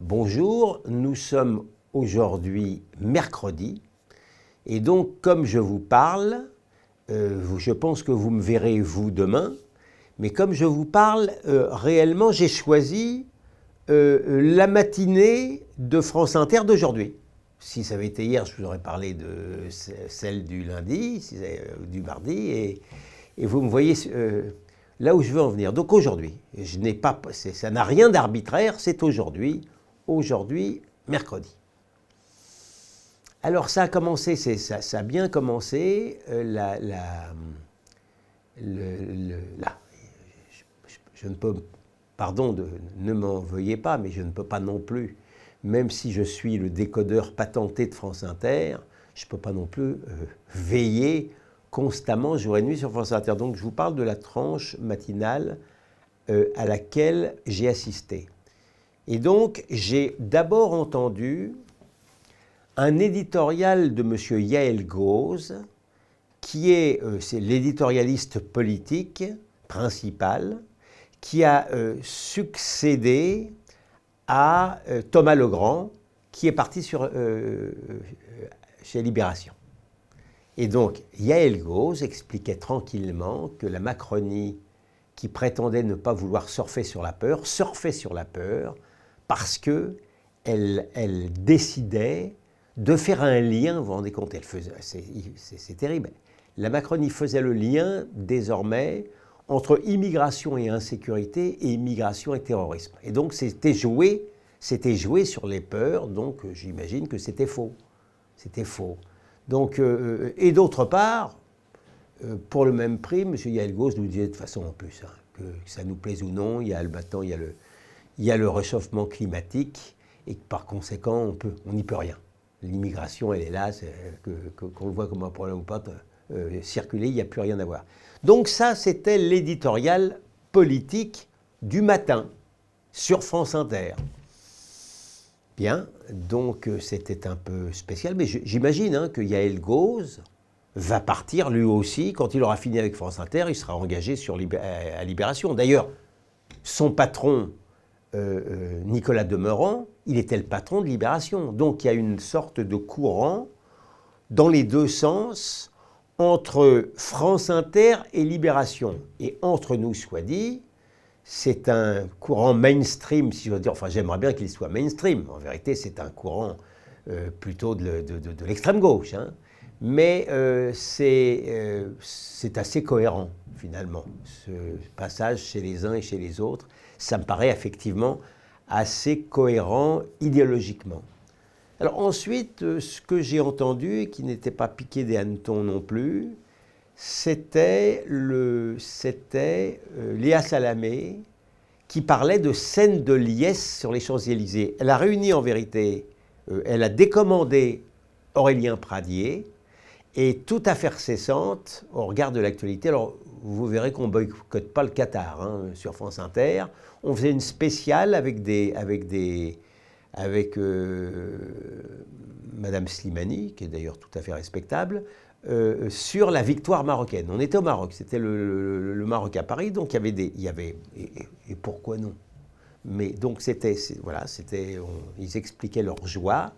Bonjour, nous sommes aujourd'hui mercredi et donc comme je vous parle, je pense que vous me verrez vous demain, mais comme je vous parle, réellement j'ai choisi la matinée de France Inter d'aujourd'hui. Si ça avait été hier, je vous aurais parlé de celle du lundi, du mardi, et vous me voyez là où je veux en venir. Donc aujourd'hui, ça n'a rien d'arbitraire, c'est aujourd'hui, mercredi. Alors ça a commencé, ça a bien commencé, je ne peux, pardon, ne m'en veuillez pas, mais je ne peux pas non plus, même si je suis le décodeur patenté de France Inter, je ne peux pas non plus veiller constamment, jour et nuit, sur France Inter. Donc je vous parle de la tranche matinale à laquelle j'ai assisté. Et donc j'ai d'abord entendu un éditorial de M. Yael Gauze, qui c'est l'éditorialiste politique principal, qui a succédé à Thomas Legrand, qui est parti chez Libération. Et donc, Yael Gauze expliquait tranquillement que la Macronie, qui prétendait ne pas vouloir surfer sur la peur parce qu'elle décidait de faire un lien, vous vous rendez compte, c'est terrible. La Macronie faisait le lien, désormais, entre immigration et insécurité et immigration et terrorisme. Et donc, c'était joué sur les peurs, donc j'imagine que c'était faux. C'était faux. Donc, et d'autre part, pour le même prix, M. Yael Gauze nous disait de toute façon en plus, hein, que ça nous plaise ou non, maintenant il y a le réchauffement climatique et que par conséquent, on n'y peut rien. L'immigration, elle est là, qu'on le voit comme un problème ou pas, circuler, il n'y a plus rien à voir. Donc ça, c'était l'éditorial politique du matin sur France Inter. Bien, donc c'était un peu spécial, mais j'imagine que Yael Gauze va partir lui aussi, quand il aura fini avec France Inter, il sera engagé à Libération. D'ailleurs, son patron, Nicolas Demorand, il était le patron de Libération. Donc il y a une sorte de courant dans les deux sens entre France Inter et Libération. Et entre nous soit dit, c'est un courant mainstream, si je veux dire, enfin j'aimerais bien qu'il soit mainstream. En vérité, c'est un courant plutôt de l'extrême gauche. Hein. Mais c'est assez cohérent, finalement, ce passage chez les uns et chez les autres. Ça me paraît effectivement assez cohérent idéologiquement. Alors ensuite, ce que j'ai entendu, et qui n'était pas piqué des hannetons non plus, c'était Léa Salamé qui parlait de scènes de liesse sur les Champs-Élysées. Elle a réuni en vérité, elle a décommandé Aurélien Pradier, et tout à fait cessante au regard de l'actualité. Alors, vous verrez qu'on ne boycotte pas le Qatar hein, sur France Inter. On faisait une spéciale avec Madame Slimani, qui est d'ailleurs tout à fait respectable, sur la victoire marocaine. On était au Maroc, c'était le Maroc à Paris, donc il y avait et pourquoi non. Mais donc ils expliquaient leur joie.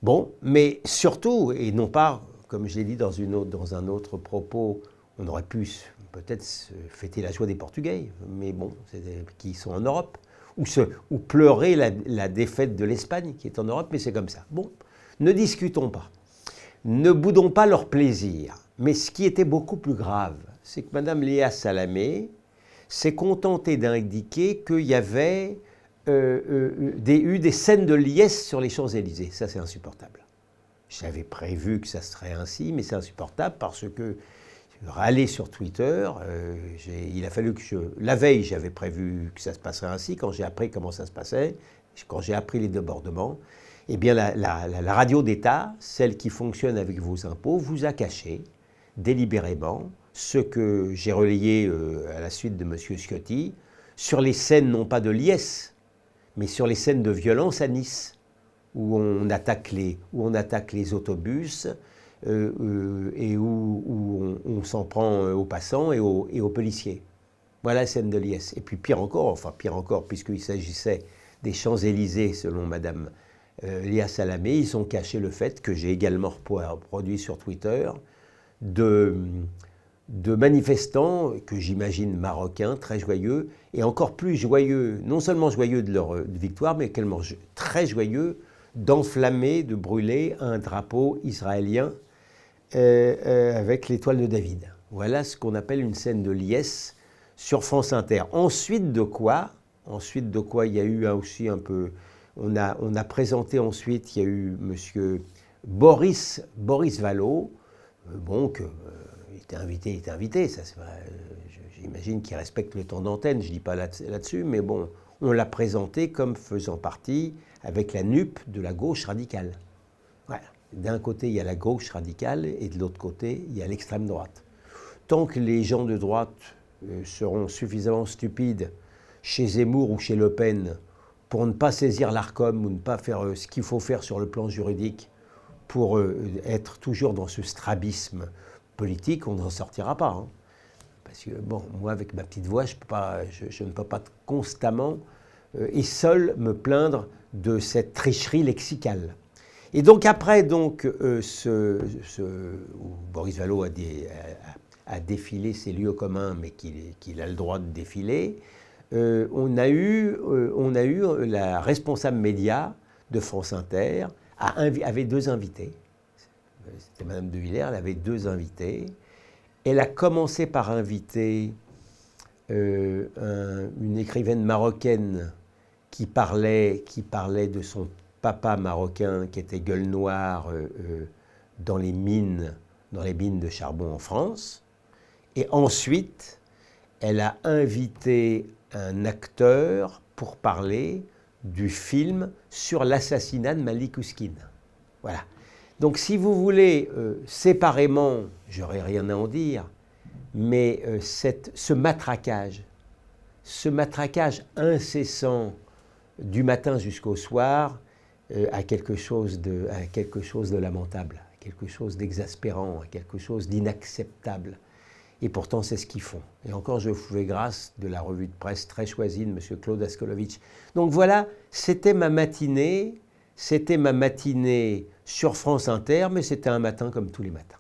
Bon, mais surtout, et non pas, comme je l'ai dit dans un autre propos, on aurait pu peut-être fêter la joie des Portugais, mais bon, qui sont en Europe, ou pleurer la défaite de l'Espagne, qui est en Europe, mais c'est comme ça. Bon, ne discutons pas. Ne boudons pas leur plaisir. Mais ce qui était beaucoup plus grave, c'est que Mme Léa Salamé s'est contentée d'indiquer qu'il y avait eu des scènes de liesse sur les Champs-Élysées. Ça, c'est insupportable. J'avais prévu que ça serait ainsi, mais c'est insupportable parce que aller sur Twitter, il a fallu que la veille, j'avais prévu que ça se passerait ainsi. Quand j'ai appris comment ça se passait, quand j'ai appris les débordements, eh bien la radio d'État, celle qui fonctionne avec vos impôts, vous a caché délibérément ce que j'ai relayé à la suite de M. Ciotti sur les scènes non pas de liesse, mais sur les scènes de violence à Nice, où on attaque les autobus et où on s'en prend aux passants et aux policiers. Voilà la scène de liesse. Et puis pire encore, puisqu'il s'agissait des Champs-Élysées, selon Madame Léa Salamé. Ils ont caché le fait que j'ai également reproduit sur Twitter de manifestants que j'imagine marocains, très joyeux, et encore plus joyeux, non seulement joyeux de leur victoire, mais également très joyeux d'enflammer, de brûler un drapeau israélien avec l'étoile de David. Voilà ce qu'on appelle une scène de liesse sur France Inter. Ensuite de quoi il y a eu aussi un peu... On a présenté ensuite, il y a eu M. Boris Vallaud, il était invité, ça, j'imagine qu'il respecte le temps d'antenne, je ne dis pas là-dessus, mais bon, on l'a présenté comme faisant partie, avec la nupe, de la gauche radicale. Voilà. D'un côté, il y a la gauche radicale, et de l'autre côté, il y a l'extrême droite. Tant que les gens de droite seront suffisamment stupides chez Zemmour ou chez Le Pen pour ne pas saisir l'Arcom ou ne pas faire ce qu'il faut faire sur le plan juridique pour être toujours dans ce strabisme politique, on n'en sortira pas. Hein. Parce que, bon, moi, avec ma petite voix, je ne peux pas constamment et seul me plaindre de cette tricherie lexicale. Et donc, après, où Boris Vallaud a défilé ses lieux communs, mais qu'il a le droit de défiler, on a eu la responsable média de France Inter, avait deux invités. C'était Madame de Villers, elle avait deux invités. Elle a commencé par inviter une écrivaine marocaine qui parlait de son papa marocain qui était gueule noire dans les mines de charbon en France. Et ensuite, elle a invité un acteur pour parler du film sur l'assassinat de Malik Oussekine. Voilà. Donc si vous voulez, séparément, j'aurais rien à en dire, mais ce matraquage incessant du matin jusqu'au soir a quelque chose de lamentable, a quelque chose d'exaspérant, a quelque chose d'inacceptable. Et pourtant, c'est ce qu'ils font. Et encore, je vous fais grâce de la revue de presse très choisie de M. Claude Askolovitch. Donc voilà, c'était ma matinée sur France Inter, mais c'était un matin comme tous les matins.